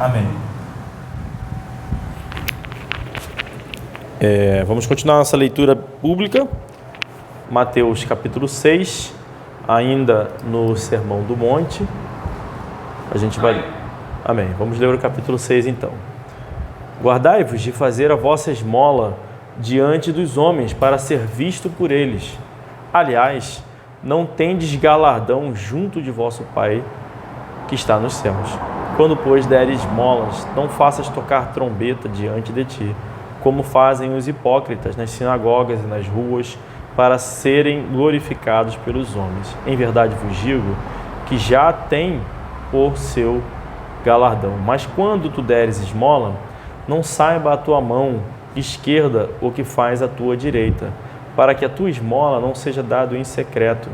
Amém. Vamos continuar nossa leitura bíblica, Mateus capítulo 6, ainda no Sermão do Monte. A gente vai... Amém. Vamos ler o capítulo 6 então. Guardai-vos de fazer a vossa esmola diante dos homens, para ser visto por eles. Aliás, não tendes galardão junto de vosso Pai que está nos céus. Quando, pois, deres esmolas, não faças tocar trombeta diante de ti, como fazem os hipócritas nas sinagogas e nas ruas, para serem glorificados pelos homens. Em verdade vos digo que já tem por seu galardão. Mas quando tu deres esmola, não saiba a tua mão esquerda o que faz a tua direita, para que a tua esmola não seja dada em secreto,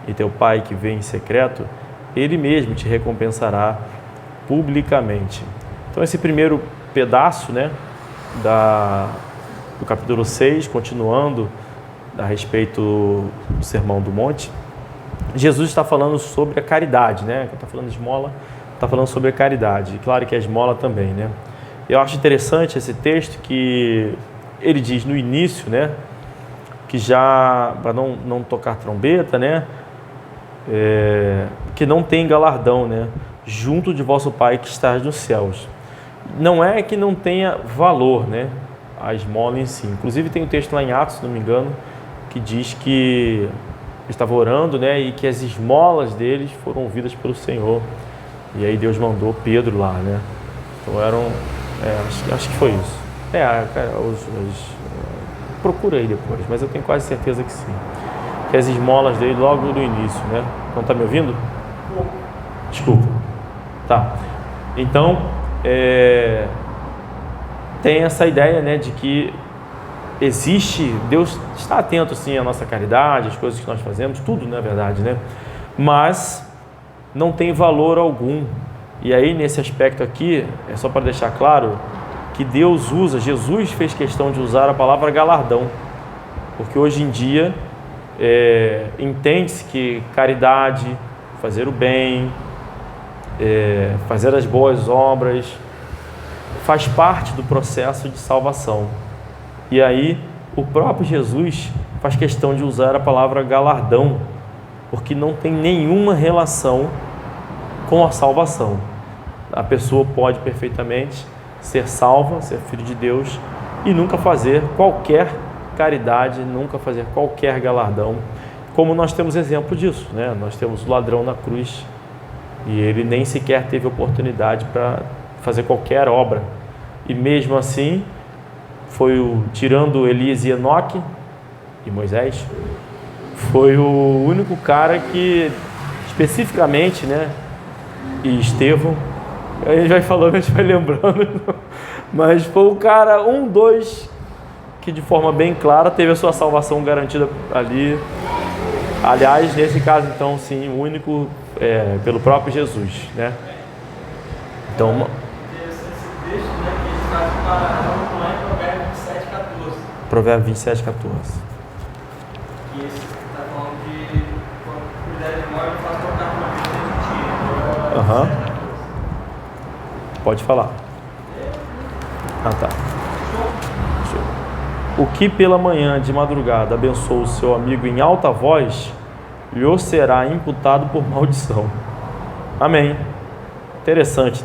e teu Pai que vê em secreto, Ele mesmo te recompensará publicamente. Então esse primeiro pedaço, do capítulo 6, continuando a respeito do Sermão do Monte, Jesus está falando sobre a caridade, Quando está falando de esmola, está falando sobre a caridade. E claro que a esmola também, Eu acho interessante esse texto que ele diz no início, que já, para não tocar trombeta, que não tem galardão, junto de vosso Pai que está nos céus. Não é que não tenha valor, a esmola em si. Inclusive tem um texto lá em Atos, se não me engano, que diz que estava orando, e que as esmolas deles foram ouvidas pelo Senhor. E aí Deus mandou Pedro lá, Então eram, acho que foi isso. Procura aí depois, mas eu tenho quase certeza que sim. Que as esmolas dele logo no início, Então tá me ouvindo? Desculpa. Tá. Então, tem essa ideia, de que existe, Deus está atento sim à nossa caridade, às coisas que nós fazemos, tudo na verdade, mas não tem valor algum. E aí nesse aspecto aqui, é só para deixar claro que Deus usa, Jesus fez questão de usar a palavra galardão, porque hoje em dia entende-se que caridade, fazer o bem, fazer as boas obras, faz parte do processo de salvação. E aí o próprio Jesus faz questão de usar a palavra galardão, porque não tem nenhuma relação com a salvação. A pessoa pode perfeitamente ser salva, ser filho de Deus e nunca fazer qualquer caridade, nunca fazer qualquer galardão, como nós temos exemplo disso, Nós temos o ladrão na cruz e ele nem sequer teve oportunidade para fazer qualquer obra, e mesmo assim tirando Elias e Enoque e Moisés, foi o único cara que especificamente, e Estevão, a gente vai falando, a gente vai lembrando, mas foi o cara, dois, que de forma bem clara teve a sua salvação garantida ali. Aliás, nesse caso então, sim, o único pelo próprio Jesus, Então, Provérbio 27, 14. E esse está falando de quando cuidar de memória, faz tocar uma vez de ti. Pode falar. Tá. O que pela manhã de madrugada abençoa o seu amigo em alta voz, lhe será imputado por maldição. Amém. Interessante,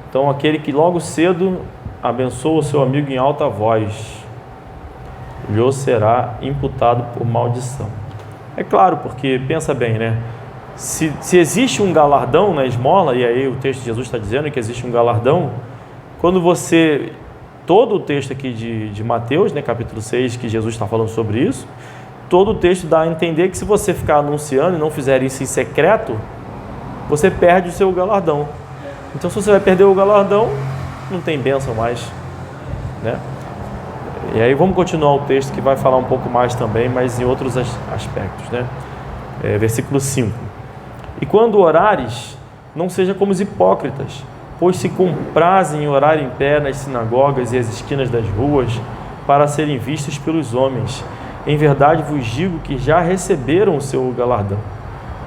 Então aquele que logo cedo abençoa o seu amigo em alta voz, lhe será imputado por maldição. É claro, porque pensa bem, Se existe um galardão na esmola, e aí o texto de Jesus está dizendo que existe um galardão, quando todo o texto aqui de Mateus, capítulo 6, que Jesus está falando sobre isso, todo o texto dá a entender que se você ficar anunciando e não fizer isso em secreto, você perde o seu galardão. Então se você vai perder o galardão, não tem bênção mais, E aí vamos continuar o texto que vai falar um pouco mais também, mas em outros aspectos, Versículo 5. E quando orares, não seja como os hipócritas, pois se comprazem em orar em pé nas sinagogas e as esquinas das ruas, para serem vistos pelos homens. Em verdade vos digo que já receberam o seu galardão.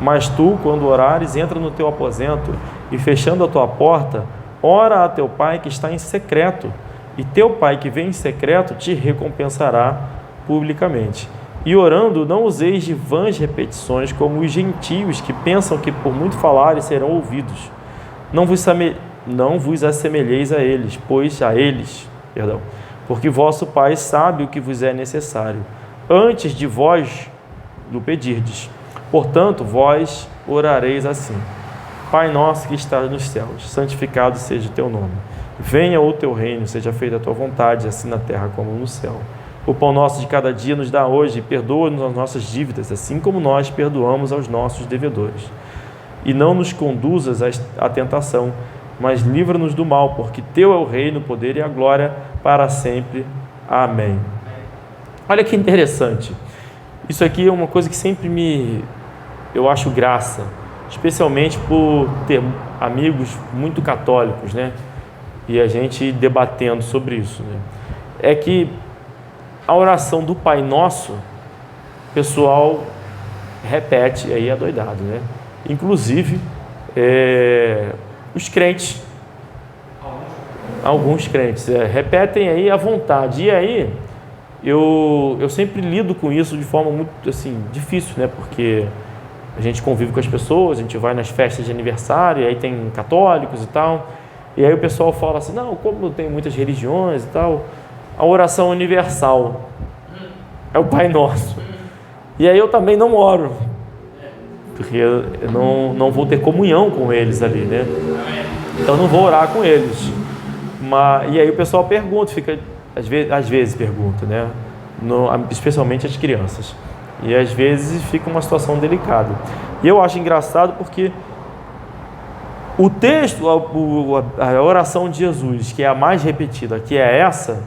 Mas tu, quando orares, entra no teu aposento e, fechando a tua porta, ora a teu pai que está em secreto, e teu pai que vem em secreto te recompensará publicamente. E orando, não useis de vãs repetições como os gentios que pensam que por muito falarem serão ouvidos. Não vos assemelheis a eles, porque vosso Pai sabe o que vos é necessário, antes de vós o pedirdes. Portanto, vós orareis assim: Pai nosso que estás nos céus, santificado seja o teu nome. Venha o teu reino, seja feita a tua vontade, assim na terra como no céu. O pão nosso de cada dia nos dá hoje, e perdoa-nos as nossas dívidas, assim como nós perdoamos aos nossos devedores. E não nos conduzas à tentação, mas livra-nos do mal, porque teu é o reino, o poder e a glória para sempre. Amém. Olha que interessante. Isso aqui é uma coisa que sempre eu acho graça, especialmente por ter amigos muito católicos, né? E a gente debatendo sobre isso, né? É que a oração do Pai Nosso, o pessoal repete aí adoidado, né? Inclusive os crentes, alguns crentes repetem aí à vontade. E aí eu sempre lido com isso de forma muito assim difícil, né? Porque a gente convive com as pessoas, a gente vai nas festas de aniversário, e aí tem católicos e tal, e aí o pessoal fala assim: não, como tem muitas religiões e tal, a oração universal é o Pai Nosso. E aí eu também não oro, porque eu não vou ter comunhão com eles ali, né? Então eu não vou orar com eles. E aí o pessoal pergunta, às vezes pergunta, né? Especialmente as crianças. E às vezes fica uma situação delicada. E eu acho engraçado porque o texto, a oração de Jesus, que é a mais repetida, que é essa,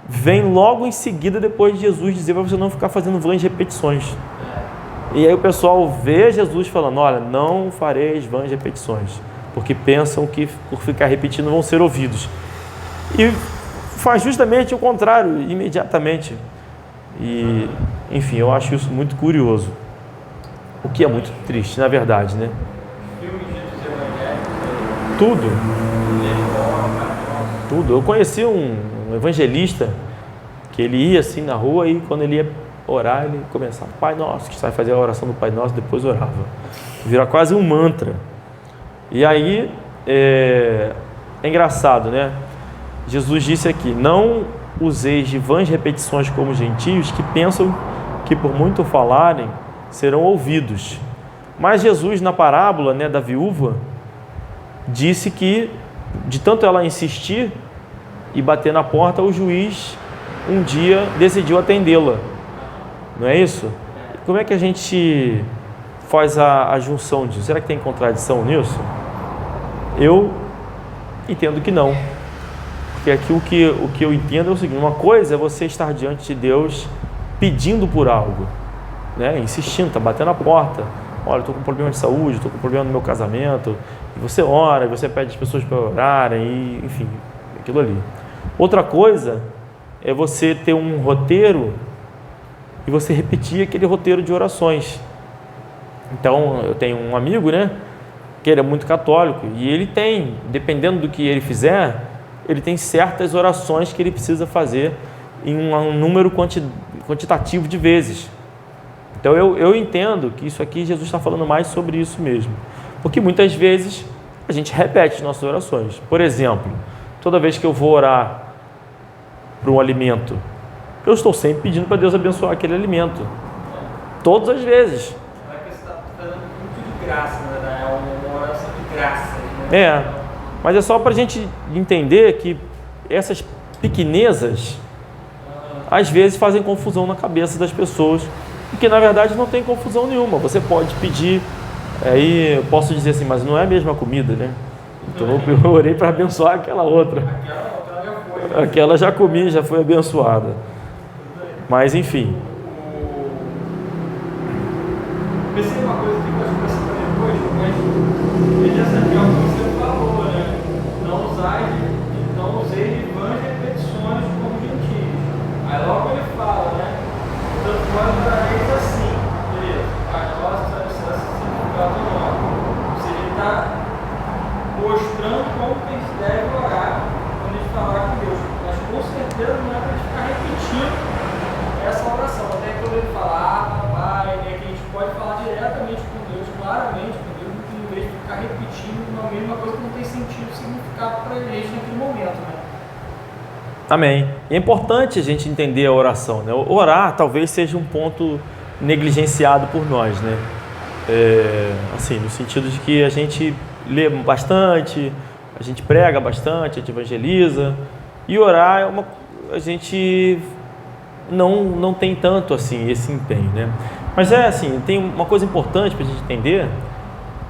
vem logo em seguida depois de Jesus dizer para você não ficar fazendo vãs repetições. E aí o pessoal vê Jesus falando: olha, não fareis vãs repetições, porque pensam que por ficar repetindo vão ser ouvidos. E faz justamente o contrário, imediatamente. E, enfim, eu acho isso muito curioso, o que é muito triste, na verdade, né? Tudo. Eu conheci um evangelista que ele ia assim na rua, e quando ele ia orar, ele começava: Pai Nosso, que sai fazer a oração do Pai Nosso, depois orava. Vira quase um mantra. E aí é engraçado, né? Jesus disse aqui: não useis de vãs repetições como gentios que pensam que por muito falarem serão ouvidos. Mas Jesus, na parábola, né, da viúva, disse que de tanto ela insistir e bater na porta, o juiz um dia decidiu atendê-la. Não é isso? Como é que a gente faz a junção disso? Será que tem contradição nisso? Eu entendo que não. Porque aqui o que eu entendo é o seguinte: uma coisa é você estar diante de Deus pedindo por algo, né? Insistindo, está batendo a porta: olha, estou com problema de saúde, estou com problema no meu casamento, e você ora, e você pede as pessoas para orarem, e, enfim, aquilo ali. Outra coisa é você ter um roteiro e você repetir aquele roteiro de orações. Então, eu tenho um amigo, né, que ele é muito católico, e ele tem, dependendo do que ele fizer, ele tem certas orações que ele precisa fazer em um número quantitativo de vezes. Então eu entendo que isso aqui, Jesus está falando mais sobre isso mesmo, porque muitas vezes a gente repete nossas orações. Por exemplo, toda vez que eu vou orar para um alimento, eu estou sempre pedindo para Deus abençoar aquele alimento, todas as vezes. É que você está dando muito de graça, né? É uma oração de graça, né? Mas é só para a gente entender que essas pequenezas às vezes fazem confusão na cabeça das pessoas, porque na verdade não tem confusão nenhuma. Você pode pedir, aí eu posso dizer assim: mas não é a mesma comida, né? Então eu orei para abençoar aquela outra. Aquela já comi, já foi abençoada. Mas enfim. Pensei uma coisa que eu acho que você vai depois, mas veja essa aqui, o que você falou, né? Não usei de vãs repetições como gentios. Aí logo ele fala, né? Portanto, vós orareis assim, beleza? Pai nosso, santificado o nome. Ou seja, ele está mostrando como tem que significado para a gente naquele momento, né? Amém. E é importante a gente entender a oração, né? Orar talvez seja um ponto negligenciado por nós, né? Assim, no sentido de que a gente lê bastante, a gente prega bastante, a gente evangeliza, e orar a gente não tem tanto assim esse empenho, né? Mas assim, tem uma coisa importante para a gente entender,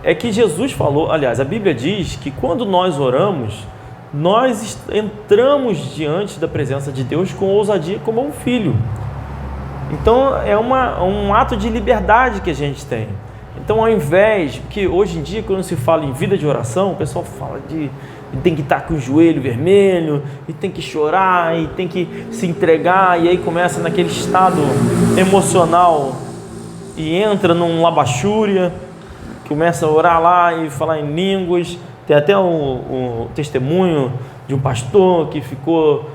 é que Jesus falou, aliás, a Bíblia diz que quando nós oramos, nós entramos diante da presença de Deus com ousadia como um filho. Então é um ato de liberdade que a gente tem. Então, ao invés, que hoje em dia, quando se fala em vida de oração, o pessoal fala de tem que estar com o joelho vermelho, e tem que chorar, e tem que se entregar, e aí começa naquele estado emocional e entra num labachúria, começa a orar lá e falar em línguas. Tem até um testemunho de um pastor que ficou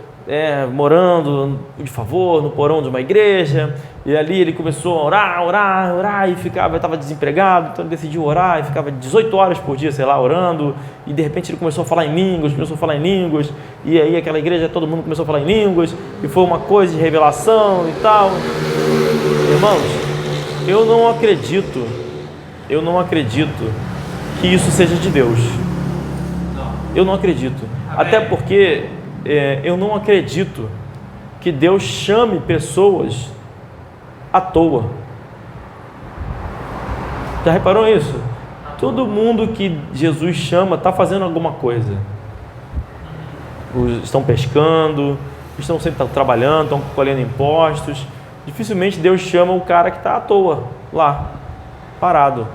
morando de favor no porão de uma igreja, e ali ele começou a orar, e estava desempregado, então ele decidiu orar e ficava 18 horas por dia, sei lá, orando, e de repente ele começou a falar em línguas, e aí aquela igreja, todo mundo começou a falar em línguas, e foi uma coisa de revelação e tal. Irmãos, eu não acredito que isso seja de Deus. Eu não acredito. Até porque eu não acredito que Deus chame pessoas à toa. Já reparou isso? Todo mundo que Jesus chama está fazendo alguma coisa. Estão pescando, estão sempre trabalhando, estão colhendo impostos. Dificilmente Deus chama o cara que está à toa lá, parado,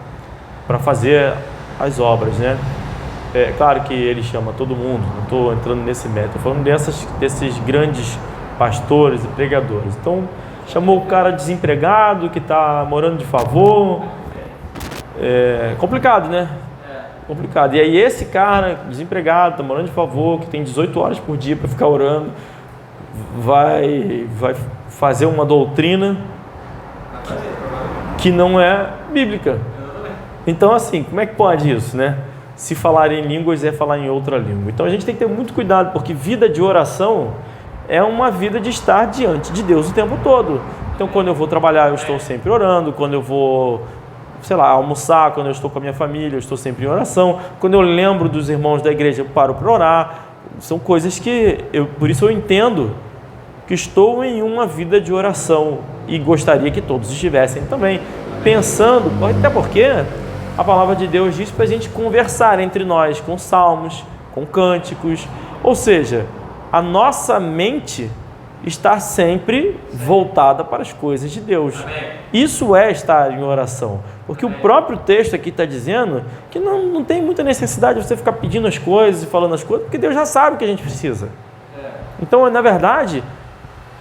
para fazer as obras, né? É claro que ele chama todo mundo, não estou entrando nesse método, estou falando desses grandes pastores e pregadores. Então, chamou o cara desempregado, que está morando de favor. Complicado, né? Complicado. E aí esse cara desempregado, está morando de favor, que tem 18 horas por dia para ficar orando, vai fazer uma doutrina que não é bíblica. Então, assim, como é que pode isso, né? Se falar em línguas é falar em outra língua. Então a gente tem que ter muito cuidado, porque vida de oração é uma vida de estar diante de Deus o tempo todo. Então quando eu vou trabalhar, eu estou sempre orando. Quando eu vou, sei lá, almoçar, quando eu estou com a minha família, eu estou sempre em oração. Quando eu lembro dos irmãos da igreja, eu paro para orar. São coisas que, por isso eu entendo que estou em uma vida de oração e gostaria que todos estivessem também pensando, até porque a palavra de Deus diz para a gente conversar entre nós com salmos, com cânticos, ou seja, a nossa mente está sempre voltada para as coisas de Deus. Isso é estar em oração, porque o próprio texto aqui está dizendo que não tem muita necessidade de você ficar pedindo as coisas e falando as coisas, porque Deus já sabe o que a gente precisa. Então, na verdade,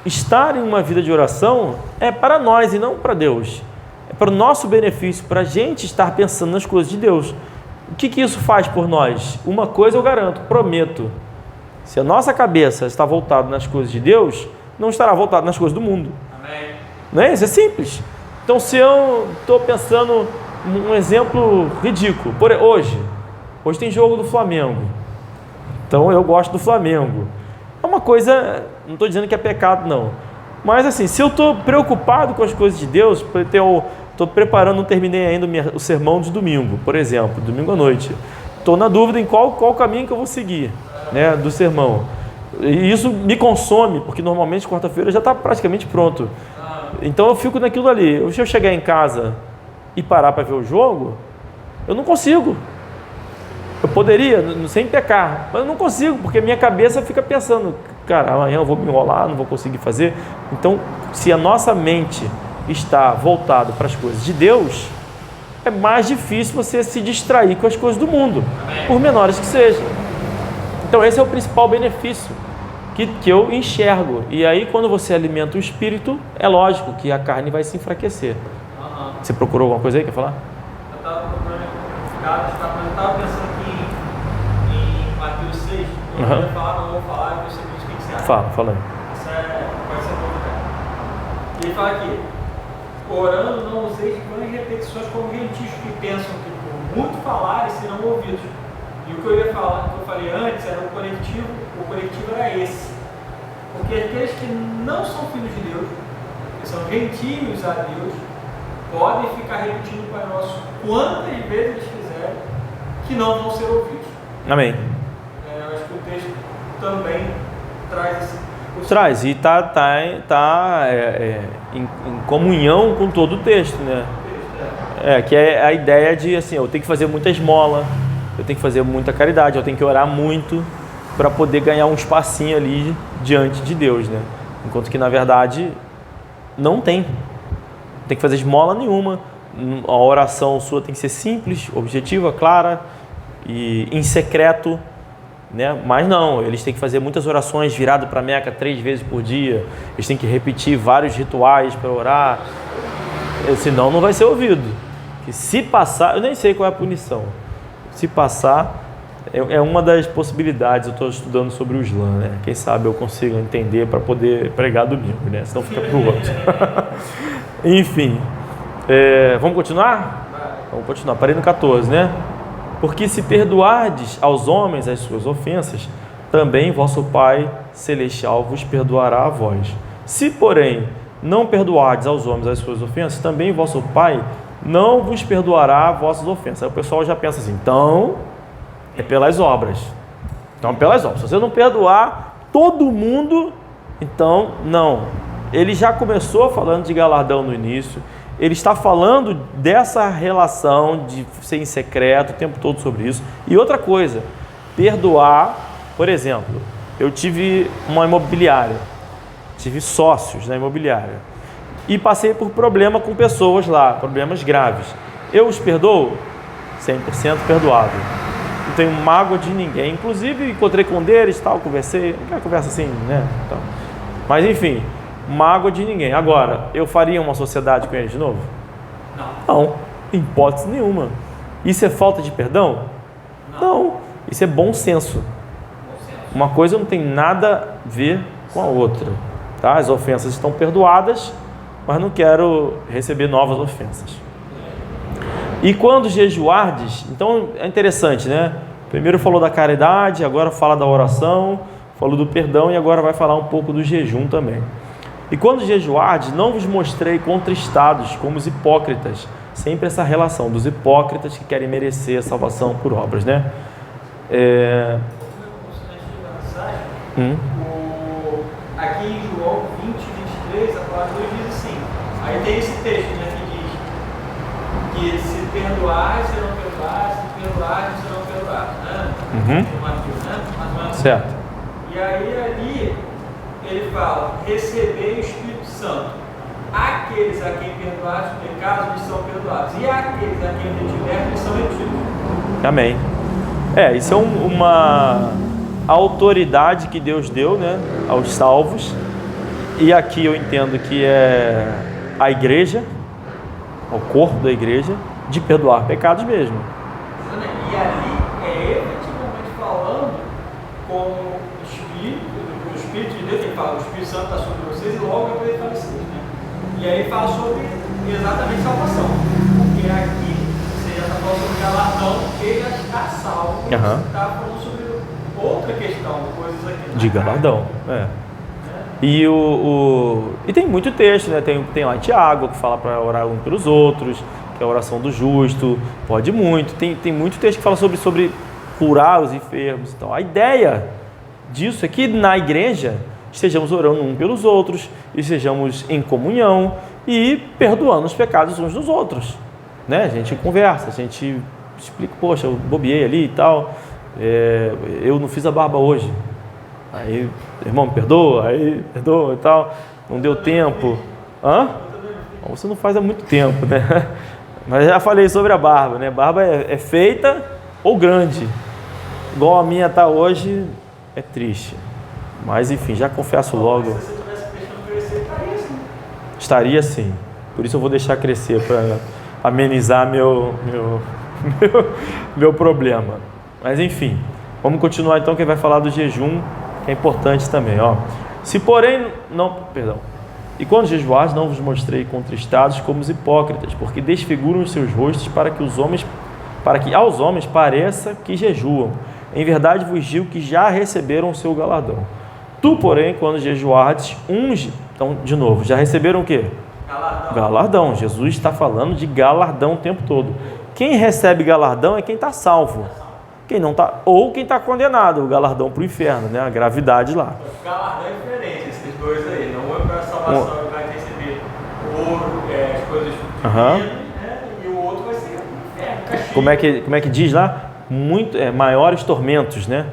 estar em uma vida de oração é para nós e não para Deus. É para o nosso benefício, para a gente estar pensando nas coisas de Deus. O que isso faz por nós? Uma coisa eu garanto, prometo: se a nossa cabeça está voltada nas coisas de Deus, não estará voltada nas coisas do mundo. Amém. Não é isso? É simples. Então, se eu estou pensando um exemplo ridículo, hoje tem jogo do Flamengo, então eu gosto do Flamengo. É uma coisa, não estou dizendo que é pecado, não. Mas assim, se eu estou preocupado com as coisas de Deus, estou preparando, não terminei ainda o sermão de domingo, por exemplo, domingo à noite. Estou na dúvida em qual caminho que eu vou seguir, né, do sermão. E isso me consome, porque normalmente quarta-feira já está praticamente pronto. Então eu fico naquilo ali. Se eu chegar em casa e parar para ver o jogo, eu não consigo. Eu poderia, sem pecar, mas eu não consigo, porque a minha cabeça fica pensando: cara, amanhã eu vou me enrolar, não vou conseguir fazer. Então, se a nossa mente está voltada para as coisas de Deus, é mais difícil você se distrair com as coisas do mundo, por menores que sejam. Então, esse é o principal benefício que eu enxergo. E aí, quando você alimenta o espírito, é lógico que a carne vai se enfraquecer. Você procurou alguma coisa aí? Quer falar? Eu estava procurando eu estava pensando aqui em Mateus 6. Eu não vou falar, não vou falar, eu sei o que você acha. Fala aí. Isso pode ser bom, né? Ele fala aqui: orando, não useis vãs repetições como gentios que pensam que por muito falarem serão ouvidos. E o que eu ia falar, que eu falei antes, era o conectivo era esse. Porque aqueles que não são filhos de Deus, que são gentios a Deus, podem ficar repetindo o Pai Nosso quantas vezes eles quiserem, que não vão ser ouvidos. Amém. Eu acho que o texto também traz esse... Traz, e está em comunhão com todo o texto, né? Que é a ideia de, assim, eu tenho que fazer muita esmola, eu tenho que fazer muita caridade, eu tenho que orar muito para poder ganhar um espacinho ali diante de Deus, né? Enquanto que, na verdade, não tem que fazer esmola nenhuma. A oração sua tem que ser simples, objetiva, clara e em secreto, né? Mas não, eles têm que fazer muitas orações virado para a Meca 3 vezes por dia, eles têm que repetir vários rituais para orar, senão não vai ser ouvido. Que se passar, eu nem sei qual é a punição, se passar é uma das possibilidades. Eu estou estudando sobre o Islã, né? Quem sabe eu consigo entender para poder pregar domingo, né? Senão fica para o outro. Enfim, vamos continuar? Vamos continuar, parei no 14, né? Porque se perdoardes aos homens as suas ofensas, também vosso Pai Celestial vos perdoará a vós. Se, porém, não perdoardes aos homens as suas ofensas, também vosso Pai não vos perdoará as vossas ofensas. Aí o pessoal já pensa assim, então é pelas obras. Então é pelas obras. Se você não perdoar todo mundo, então não. Ele já começou falando de galardão no início. Ele está falando dessa relação de ser em secreto o tempo todo sobre isso. E outra coisa, perdoar, por exemplo, eu tive uma imobiliária, tive sócios na imobiliária e passei por problema com pessoas lá, problemas graves. Eu os perdoo? 100% perdoável. Não tenho mágoa de ninguém. Inclusive, encontrei com um deles, tal, conversei, aquela conversa assim, né? Então, mas enfim, mágoa de ninguém. Agora, eu faria uma sociedade com eles de novo? Não, em hipótese nenhuma. Isso é falta de perdão? Não. Isso é bom senso. Uma coisa não tem nada a ver com a outra. Tá? As ofensas estão perdoadas, mas não quero receber novas ofensas. E quando jejuardes, então é interessante, né? Primeiro falou da caridade, agora fala da oração, falou do perdão e agora vai falar um pouco do jejum também. E quando jejuardes, não vos mostrei contristados como os hipócritas. Sempre essa relação dos hipócritas que querem merecer a salvação por obras, né? Aqui em João 20, 23, a palavra de Deus diz assim. Aí tem esse texto, né, que diz que se perdoar, serão perdoados, se perdoar, serão perdoados, né? Mateus, né? Certo. E aí ali ele fala, receber o Espírito Santo. Aqueles a quem perdoados os pecados, eles são perdoados. E aqueles a quem retiverem, eles são retidos. Amém. Isso é uma autoridade que Deus deu, né, aos salvos. E aqui eu entendo que é a igreja, o corpo da igreja, de perdoar pecados mesmo. E ali é efetivamente falando com o Espírito de Deus, ele fala, o Espírito Santo está sobre vocês e logo depois ele fala assim, né? E aí ele fala sobre exatamente salvação. Porque aqui você já está falando sobre galardão, ele já está salvo. Você está falando sobre outra questão, coisas aqui. De galardão, E tem muito texto, né? Tem lá em Tiago que fala para orar um pelos outros, que é a oração do justo, pode muito. Tem muito texto que fala sobre curar os enfermos. Então, a ideia disso é que na igreja estejamos orando um pelos outros, estejamos em comunhão e perdoando os pecados uns dos outros, né? A gente conversa, a gente explica, poxa, eu bobeei ali e tal, eu não fiz a barba hoje, aí, irmão, me perdoa, aí perdoa e tal, não deu tempo. Você não faz há muito tempo, né? Mas já falei sobre a barba, né? Barba é feita ou grande, igual a minha está hoje, é triste. Mas enfim, já confesso logo. Se você tivesse deixando crescer, estaria assim. Estaria sim. Por isso eu vou deixar crescer para amenizar meu problema. Mas enfim, vamos continuar então, que vai falar do jejum, que é importante também. Se porém e quando jejuais, não vos mostrei contristados como os hipócritas, porque desfiguram os seus rostos para que os homens para que aos homens pareça que jejuam. Em verdade vos digo que já receberam o seu galardão. Tu, porém, quando jejuardes, unge. Então, de novo, já receberam o quê? Galardão. Jesus está falando de galardão o tempo todo. Quem recebe galardão é quem está salvo. Quem não está, ou quem está condenado, o galardão para o inferno, né? A gravidade lá. O galardão é diferente, esses dois aí. Não é para a salvação que vai receber ouro, as coisas divinas, né? E o outro vai ser o inferno, castigo. Como é que diz lá? Maiores tormentos, né?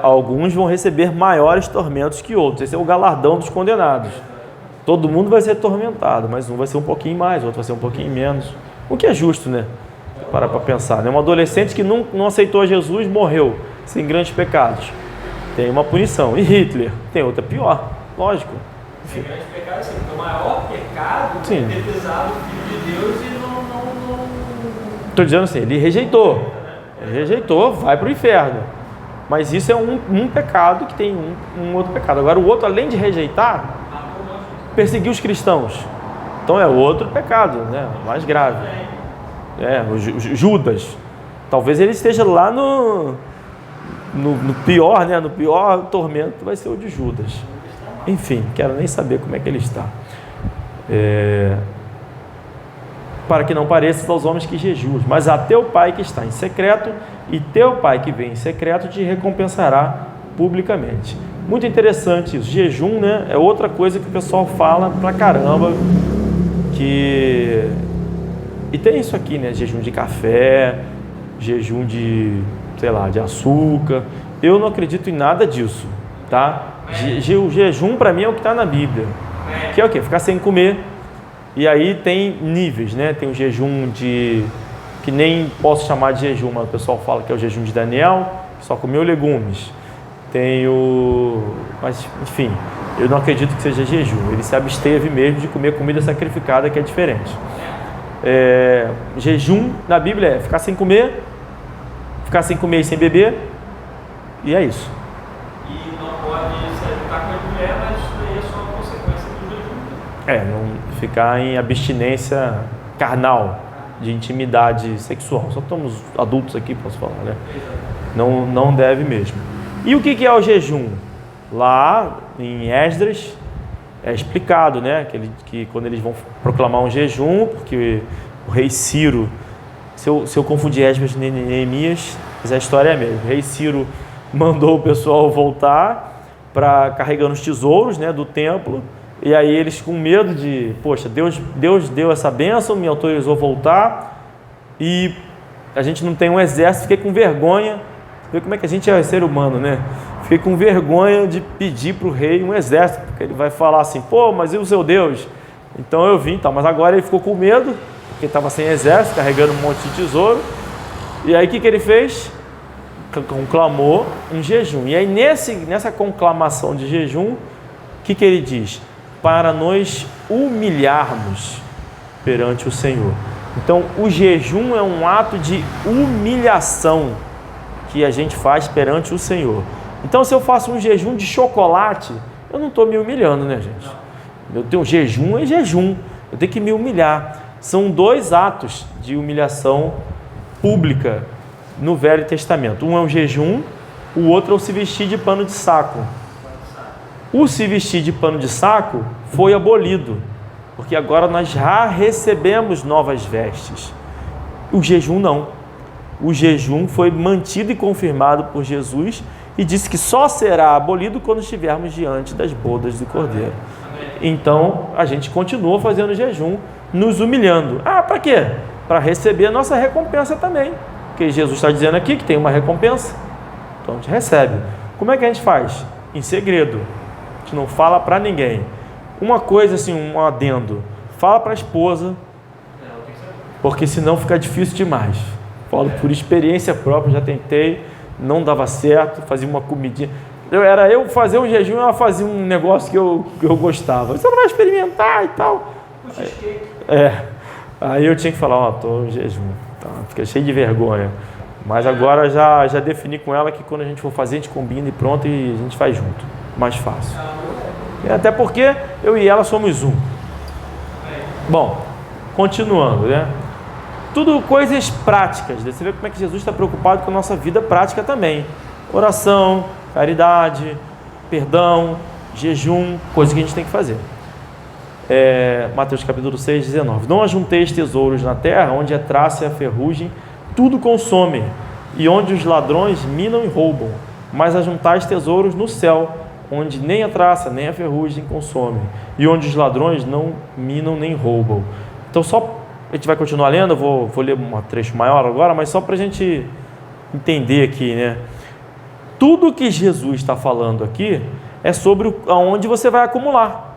Alguns vão receber maiores tormentos que outros. Esse é o galardão dos condenados. Todo mundo vai ser atormentado, mas um vai ser um pouquinho mais, o outro vai ser um pouquinho menos. O que é justo, né? Para pensar, né? Um adolescente que não aceitou Jesus morreu sem grandes pecados. Tem uma punição. E Hitler? Tem outra pior, lógico. Sem grandes pecados, sim. O maior pecado é ter pisado o Filho de Deus e não... Estou dizendo assim, ele rejeitou. Ele rejeitou, vai para o inferno. Mas isso é um pecado que tem um outro pecado. Agora o outro, além de rejeitar, perseguiu os cristãos. Então é outro pecado, né? Mais grave. O Judas. Talvez ele esteja lá no pior, né? No pior tormento vai ser o de Judas. Enfim, quero nem saber como é que ele está. Para que não pareças aos homens que jejuas, mas a teu Pai que está em secreto, e teu Pai que vem em secreto te recompensará publicamente. Muito interessante isso. Jejum, né? É outra coisa que o pessoal fala pra caramba. E tem isso aqui, né? Jejum de café, jejum de, sei lá, de açúcar. Eu não acredito em nada disso, tá? O jejum para mim é o que está na Bíblia. Que é o quê? Ficar sem comer. E aí tem níveis, né? Tem o jejum que nem posso chamar de jejum, mas o pessoal fala que é o jejum de Daniel, que só comeu legumes. Mas enfim, eu não acredito que seja jejum. Ele se absteve mesmo de comer comida sacrificada, que é diferente. Jejum na Bíblia é ficar sem comer e sem beber, e é isso. E não pode ficar com a mulher, mas isso daí é só uma consequência do jejum. Não ficar em abstinência carnal, de intimidade sexual. Só estamos adultos aqui, posso falar, né? Não deve mesmo. E o que é o jejum? Lá em Esdras é explicado, né? Que quando eles vão proclamar um jejum, porque o rei Ciro, se eu confundir Esdras e Neemias, mas a história é a mesma. O rei Ciro mandou o pessoal voltar carregando os tesouros, né, do templo, e aí eles com medo de, poxa, Deus deu essa bênção, me autorizou a voltar, e a gente não tem um exército, fiquei com vergonha. Vê como é que a gente é ser humano, né? Fiquei com vergonha de pedir para o rei um exército, porque ele vai falar assim, pô, mas e o seu Deus? Então eu vim, mas agora ele ficou com medo, porque estava sem exército, carregando um monte de tesouro. E aí o que ele fez? Conclamou um jejum. E aí nessa conclamação de jejum, o que ele diz? Para nós humilharmos perante o Senhor. Então o jejum é um ato de humilhação que a gente faz perante o Senhor. Então, se eu faço um jejum de chocolate, eu não estou me humilhando, né, gente? Eu tenho jejum é jejum, eu tenho que me humilhar. São dois atos de humilhação pública no Velho Testamento. Um é o jejum, o outro é o se vestir de pano de saco. O se vestir de pano de saco foi abolido, porque agora nós já recebemos novas vestes. O jejum não. O jejum foi mantido e confirmado por Jesus e disse que só será abolido quando estivermos diante das bodas do Cordeiro. Então, a gente continua fazendo jejum, nos humilhando. Para quê? Para receber a nossa recompensa também. Porque Jesus está dizendo aqui que tem uma recompensa. Então, a gente recebe. Como é que a gente faz? Em segredo. A gente não fala para ninguém. Uma coisa assim, um adendo. Fala para a esposa, porque senão fica difícil demais. Falo por experiência própria, já tentei, não dava certo, fazia uma comidinha. Eu fazer um jejum, ela fazia um negócio que eu gostava. Você não vai experimentar e tal. Aí eu tinha que falar, estou em jejum. Tá, fiquei cheio de vergonha. Mas agora já defini com ela que quando a gente for fazer, a gente combina e pronto, e a gente faz junto. Mais fácil. Até porque eu e ela somos um. Bom, continuando, né? Tudo coisas práticas. Você vê como é que Jesus está preocupado com a nossa vida prática também. Oração, caridade, perdão, jejum, coisas que a gente tem que fazer. Mateus capítulo 6, 19. Não ajunteis tesouros na terra, onde a traça e a ferrugem tudo consomem, e onde os ladrões minam e roubam, mas ajuntais tesouros no céu, onde nem a traça nem a ferrugem consomem, e onde os ladrões não minam nem roubam. Então a gente vai continuar lendo, eu vou ler um trecho maior agora, mas só para a gente entender aqui, né? Tudo que Jesus está falando aqui é sobre aonde você vai acumular.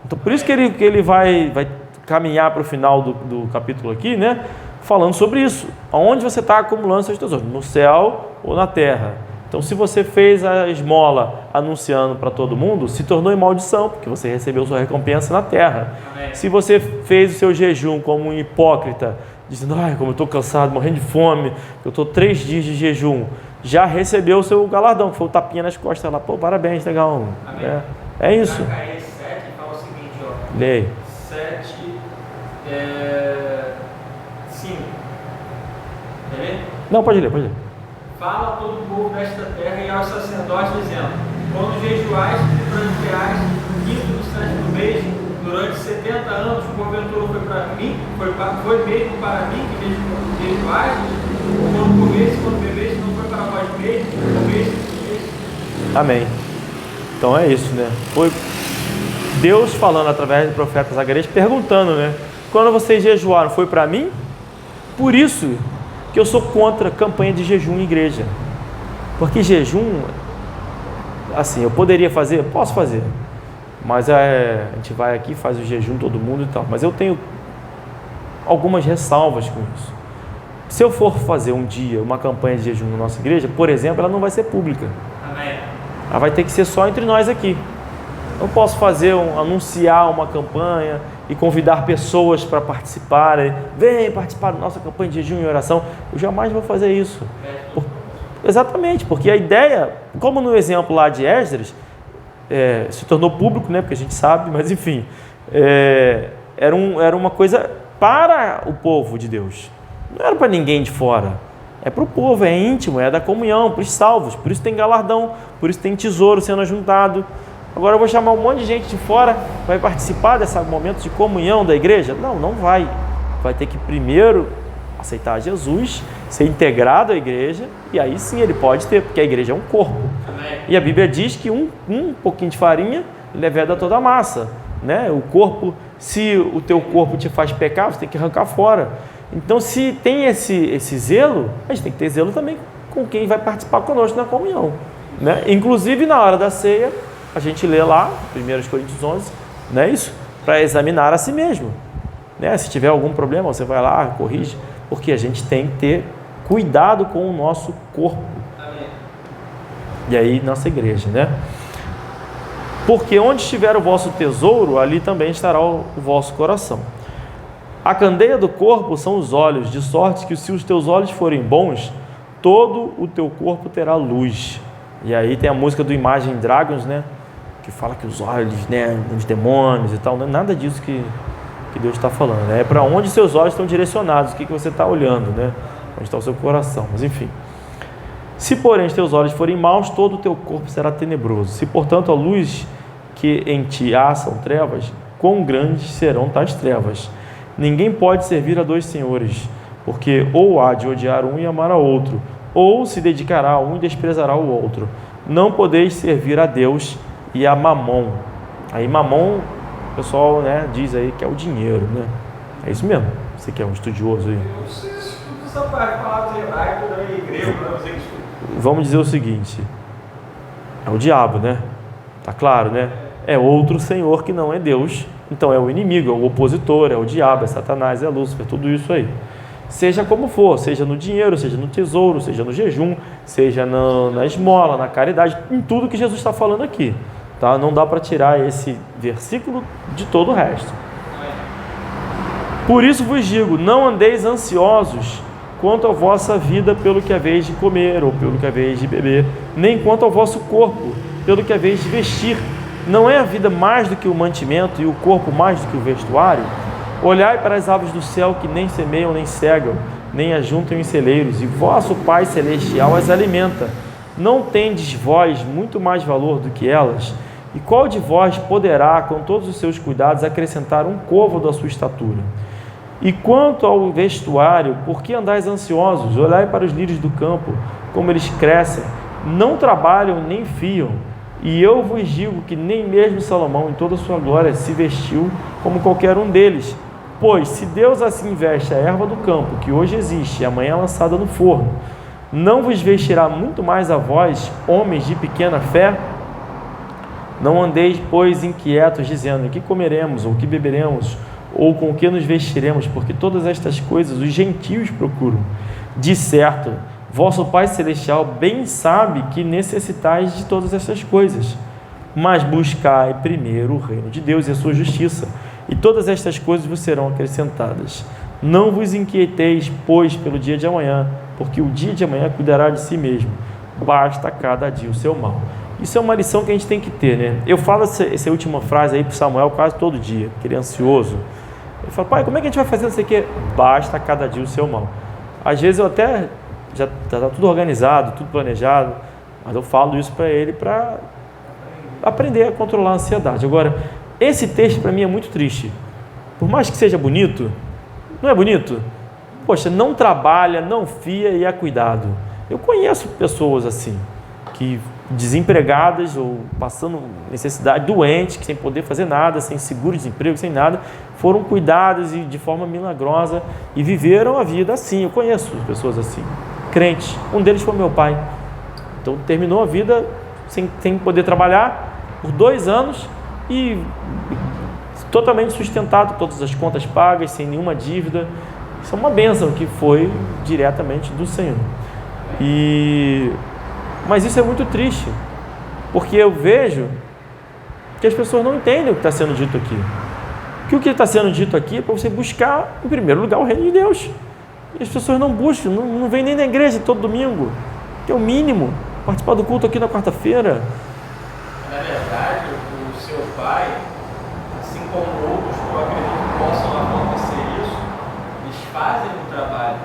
Então por isso que ele vai caminhar para o final do capítulo aqui, né? Falando sobre isso, aonde você está acumulando seus tesouros, no céu ou na terra. Então, se você fez a esmola anunciando para todo mundo, se tornou em maldição, porque você recebeu sua recompensa na terra. Amém. Se você fez o seu jejum como um hipócrita, dizendo, como eu estou cansado, morrendo de fome, eu estou 3 dias de jejum, já recebeu o seu galardão, que foi o tapinha nas costas lá, parabéns, legal. É isso. Zacarias 7 fala o seguinte, ó. Leia. 7, 5. Quer ler? Não, pode ler. Fala a todo o povo desta terra e aos sacerdotes, dizendo: quando jejuais e pranteais no quinto do 7º mês, durante 70 anos, porventura foi para mim, foi mesmo para mim que jejuais, ou quando comeis, quando bebeis, não foi para vós mesmos, comeis. Amém. Então é isso, né? Foi Deus falando através do profeta Zacarias, perguntando, né? Quando vocês jejuaram, foi para mim? Por isso que eu sou contra a campanha de jejum em igreja, porque jejum, assim, eu poderia fazer, posso fazer, mas a gente vai aqui, faz o jejum todo mundo e tal, mas eu tenho algumas ressalvas com isso. Se eu for fazer um dia uma campanha de jejum na nossa igreja, por exemplo, ela não vai ser pública. Amém. Ela vai ter que ser só entre nós aqui. Eu posso anunciar uma campanha e convidar pessoas para participarem. Vem participar da nossa campanha de jejum e oração. Eu jamais vou fazer isso. Exatamente, porque a ideia, como no exemplo lá de Esdras, se tornou público, né? Porque a gente sabe, mas enfim, era uma coisa para o povo de Deus. Não era para ninguém de fora. É para o povo, é íntimo, é da comunhão, para os salvos. Por isso tem galardão, por isso tem tesouro sendo ajuntado. Agora eu vou chamar um monte de gente de fora, vai participar desse momento de comunhão da igreja? Não vai. Vai ter que primeiro aceitar Jesus, ser integrado à igreja, e aí sim ele pode ter, porque a igreja é um corpo. Amém. E a Bíblia diz que um pouquinho de farinha leveda toda a massa, né? O corpo, se o teu corpo te faz pecar, você tem que arrancar fora. Então, se tem esse zelo, a gente tem que ter zelo também com quem vai participar conosco na comunhão, né? Inclusive na hora da ceia, a gente lê lá, 1 Coríntios 11, não é isso? Para examinar a si mesmo, né? Se tiver algum problema, você vai lá, corrige, porque a gente tem que ter cuidado com o nosso corpo. Amém. E aí, nossa igreja, né? Porque onde estiver o vosso tesouro, ali também estará o vosso coração. A candeia do corpo são os olhos, de sorte que se os teus olhos forem bons, todo o teu corpo terá luz. E aí tem a música do Imagine Dragons, né? Que fala que os olhos, né, dos demônios e tal, não é nada disso que Deus está falando, né? É para onde seus olhos estão direcionados, o que você está olhando, né? Onde está o seu coração, mas enfim. Se, porém, os teus olhos forem maus, todo o teu corpo será tenebroso. Se, portanto, a luz que em ti há são trevas, quão grandes serão tais trevas? Ninguém pode servir a 2 senhores, porque ou há de odiar um e amar a outro, ou se dedicará a um e desprezará o outro. Não podeis servir a Deus e a Mamon. Aí Mamon, o pessoal, né, diz aí que é o dinheiro, né? É isso mesmo? Você que é um estudioso aí. Eu estudo essa parte, palavras hebraicas, grego, para você que estuda. Vamos dizer o seguinte, é o diabo, né? Tá claro, né? É outro senhor que não é Deus. Então é o inimigo, é o opositor, é o diabo, é Satanás, é Lúcifer, tudo isso aí. Seja como for, seja no dinheiro, seja no tesouro, seja no jejum, seja na esmola, na caridade, em tudo que Jesus está falando aqui. Tá? Não dá para tirar esse versículo de todo o resto. Por isso vos digo, não andeis ansiosos quanto à vossa vida pelo que haveis de comer ou pelo que haveis de beber, nem quanto ao vosso corpo pelo que haveis de vestir. Não é a vida mais do que o mantimento e o corpo mais do que o vestuário? Olhai para as aves do céu, que nem semeiam, nem cegam, nem ajuntam em celeiros, e vosso Pai Celestial as alimenta. Não tendes vós muito mais valor do que elas? E qual de vós poderá, com todos os seus cuidados, acrescentar um côvado à sua estatura? E quanto ao vestuário, por que andais ansiosos? Olhai para os lírios do campo, como eles crescem, não trabalham nem fiam. E eu vos digo que nem mesmo Salomão, em toda a sua glória, se vestiu como qualquer um deles. Pois, se Deus assim veste a erva do campo, que hoje existe e amanhã é lançada no forno, não vos vestirá muito mais a vós, homens de pequena fé? Não andeis, pois, inquietos, dizendo: que comeremos, ou que beberemos, ou com o que nos vestiremos, porque todas estas coisas os gentios procuram. De certo, vosso Pai Celestial bem sabe que necessitais de todas estas coisas. Mas buscai primeiro o reino de Deus e a sua justiça, e todas estas coisas vos serão acrescentadas. Não vos inquieteis, pois, pelo dia de amanhã, porque o dia de amanhã cuidará de si mesmo. Basta cada dia o seu mal. Isso é uma lição que a gente tem que ter, né? Eu falo essa última frase aí para Samuel quase todo dia, porque ele é ansioso. Ele fala: pai, como é que a gente vai fazer isso aqui? Basta cada dia o seu mal. Às vezes eu até já está tudo organizado, tudo planejado, mas eu falo isso para ele para aprender a controlar a ansiedade. Agora, esse texto para mim é muito triste. Por mais que seja bonito, não é bonito? Poxa, não trabalha, não fia e é cuidado. Eu conheço pessoas assim, que desempregadas ou passando necessidade, doentes, que sem poder fazer nada, sem seguro-desemprego, sem nada, foram cuidadas e de forma milagrosa e viveram a vida assim. Eu conheço pessoas assim, crentes. Um deles foi meu pai. Então terminou a vida sem poder trabalhar por 2 anos e totalmente sustentado, todas as contas pagas, sem nenhuma dívida. Isso é uma bênção que foi diretamente do Senhor. Mas isso é muito triste, porque eu vejo que as pessoas não entendem o que está sendo dito aqui. Que o que está sendo dito aqui é para você buscar, em primeiro lugar, o reino de Deus. E as pessoas não buscam, não vêm nem na igreja todo domingo, que é o mínimo, participar do culto aqui na quarta-feira. Na verdade, o seu pai, assim como outros que eu acredito que possam acontecer isso, eles fazem o trabalho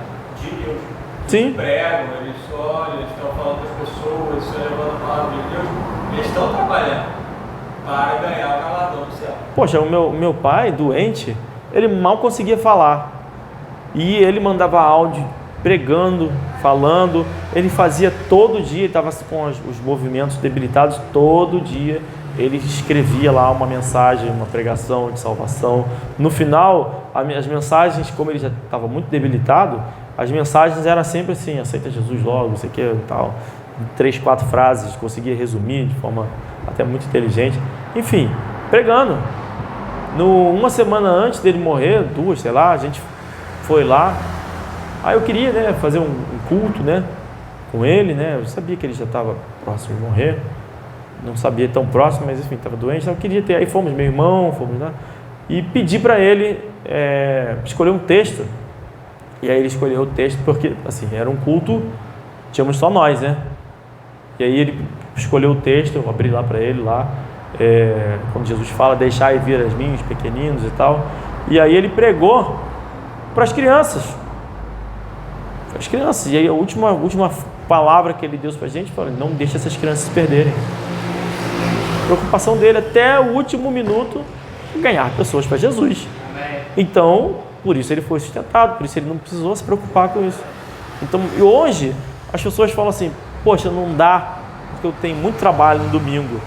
de Deus. Sim. Pregam, eles olham, eles estão falando com as pessoas, estão levando a palavra de Deus, eles estão trabalhando para ganhar o galardão do céu. Poxa, o meu pai, doente, ele mal conseguia falar. E ele mandava áudio, pregando, falando. Ele fazia todo dia, ele estava com os movimentos debilitados, todo dia ele escrevia lá uma mensagem, uma pregação de salvação. No final, as mensagens, como ele já estava muito debilitado, as mensagens eram sempre assim: aceita Jesus logo, não sei o que e tal. 3, 4 frases, conseguia resumir de forma até muito inteligente. Enfim, pregando. Uma semana antes dele morrer, 2, sei lá, a gente foi lá. Aí eu queria, né, fazer um culto, né, com ele, né. Eu sabia que ele já estava próximo de morrer. Não sabia tão próximo, mas enfim, estava doente. Então eu queria ter. Aí fomos, meu irmão, fomos lá. E pedi para ele escolher um texto. E aí ele escolheu o texto porque, assim, era um culto, tínhamos só nós, né? E aí ele escolheu o texto, eu abri lá para ele, lá, quando Jesus fala: deixai vir as minhas, pequeninos e tal. E aí ele pregou para as crianças. As crianças. E aí a última palavra que ele deu para a gente foi: não deixe essas crianças se perderem. A preocupação dele até o último minuto ganhar pessoas para Jesus. Então, por isso ele foi sustentado, por isso ele não precisou se preocupar com isso. Então, e hoje as pessoas falam assim: poxa, não dá, porque eu tenho muito trabalho no domingo,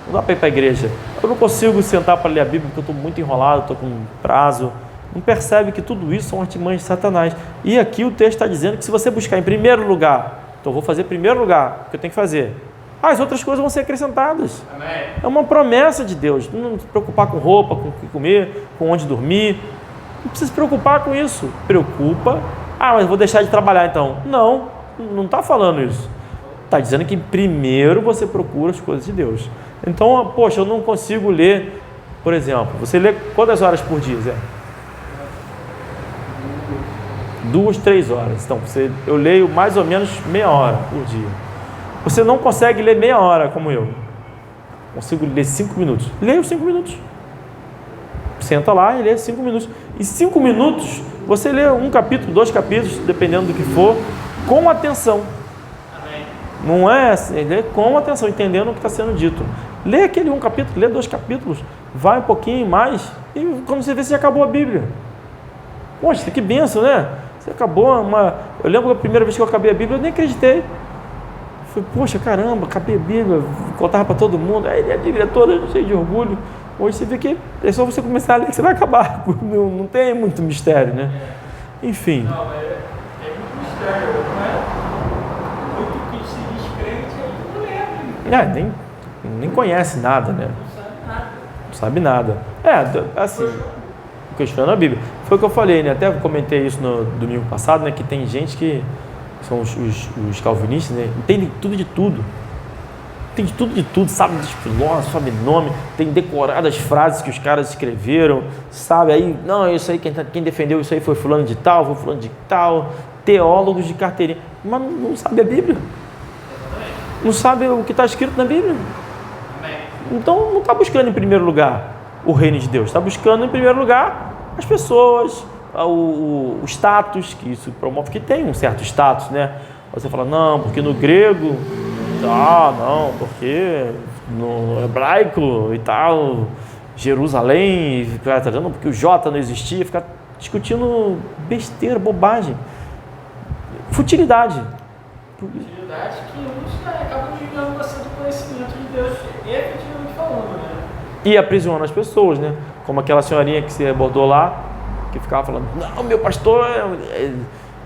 não dá para ir para a igreja, eu não consigo sentar para ler a Bíblia porque eu estou muito enrolado, estou com prazo. Não percebe que tudo isso são artimanhas de Satanás. E aqui o texto está dizendo que se você buscar em primeiro lugar, então eu vou fazer em primeiro lugar o que eu tenho que fazer, as outras coisas vão ser acrescentadas. Amém. É uma promessa de Deus. Não se preocupar com roupa, com o que comer, com onde dormir. Não precisa se preocupar com isso. Preocupa. Mas vou deixar de trabalhar então. Não está falando isso. Está dizendo que primeiro você procura as coisas de Deus. Então, poxa, eu não consigo ler, por exemplo, você lê quantas horas por dia, Zé? 2, 3 horas. Então, eu leio mais ou menos meia hora por dia. Você não consegue ler meia hora como eu. Consigo ler 5 minutos. Leio 5 minutos. senta lá e lê 5 minutos. Em 5 minutos, você lê 1 capítulo, 2 capítulos, dependendo do que for, com atenção. Amém. Não é assim, lê com atenção, entendendo o que está sendo dito. Lê aquele 1 capítulo, lê 2 capítulos, vai um pouquinho mais, e quando você vê, você já acabou a Bíblia. Poxa, que benção, né? Você acabou uma... Eu lembro que a primeira vez que eu acabei a Bíblia, eu nem acreditei. Falei, poxa, caramba, acabei a Bíblia, contava para todo mundo, aí a Bíblia toda, cheia de orgulho. Hoje você vê que é só você começar a ler que você vai acabar. Não tem muito mistério, né? Enfim. Não, mas é muito mistério, não é? Muito que se diz crente aí não lembra. Nem conhece nada, né? Não sabe nada. Não sabe nada. Assim, questionando a Bíblia. Foi o que eu falei, né? Até comentei isso no domingo passado, né? Que tem gente que são os calvinistas, né? Entendem tudo de tudo. Tem de tudo, sabe dos filósofos, sabe nome, tem decorado as frases que os caras escreveram, sabe? Aí, não, isso aí, quem defendeu isso aí foi fulano de tal, foi fulano de tal, teólogos de carteirinha, mas não sabe a Bíblia. Não sabe o que está escrito na Bíblia. Então, não está buscando em primeiro lugar o reino de Deus, está buscando em primeiro lugar as pessoas, o status, que isso promove, que tem um certo status, né? Você fala, não, porque no grego... não, porque no hebraico e tal, Jerusalém, não, porque o J não existia, ficar discutindo besteira, bobagem, futilidade. Futilidade que uns acabam desviando bastante do conhecimento de Deus, efetivamente falando, né? E aprisiona as pessoas, né? Como aquela senhorinha que se abordou lá, que ficava falando, não, meu pastor é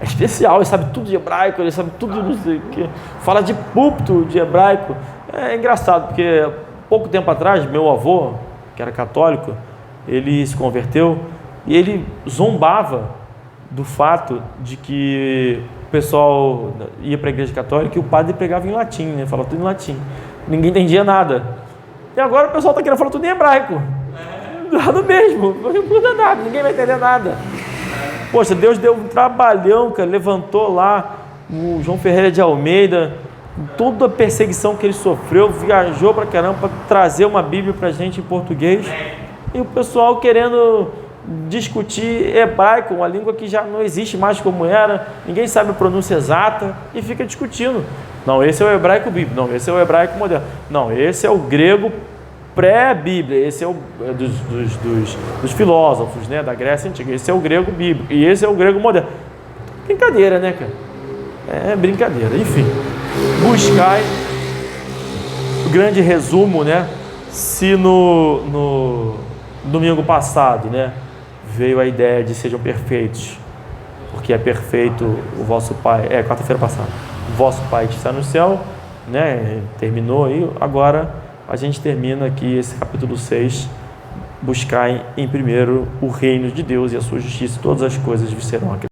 especial, ele sabe tudo de hebraico, ele sabe tudo, não sei o que, fala de púlpito de hebraico. É engraçado, porque pouco tempo atrás, meu avô, que era católico, ele se converteu e ele zombava do fato de que o pessoal ia para a igreja católica e o padre pregava em latim, né? Falava tudo em latim, ninguém entendia nada. E agora o pessoal está querendo falar tudo em hebraico, nada mesmo, não muda nada, ninguém vai entender nada. Poxa, Deus deu um trabalhão, cara, levantou lá o João Ferreira de Almeida, toda a perseguição que ele sofreu, viajou pra caramba para trazer uma Bíblia pra gente em português, e o pessoal querendo discutir hebraico, uma língua que já não existe mais como era, ninguém sabe a pronúncia exata, e fica discutindo. Não, esse é o hebraico bíblico, não, esse é o hebraico moderno, não, esse é o grego pré-Bíblia, esse é o dos filósofos, né, da Grécia Antiga, esse é o grego bíblico, e esse é o grego moderno. Brincadeira, né, cara? É brincadeira, enfim. Buscai, o grande resumo, né, se no domingo passado, né, veio a ideia de sejam perfeitos, porque é perfeito o vosso Pai, quarta-feira passada, o vosso Pai que está no céu, né, terminou aí, agora a gente termina aqui esse capítulo 6, buscar em primeiro o reino de Deus e a sua justiça, todas as coisas serão acrescentadas.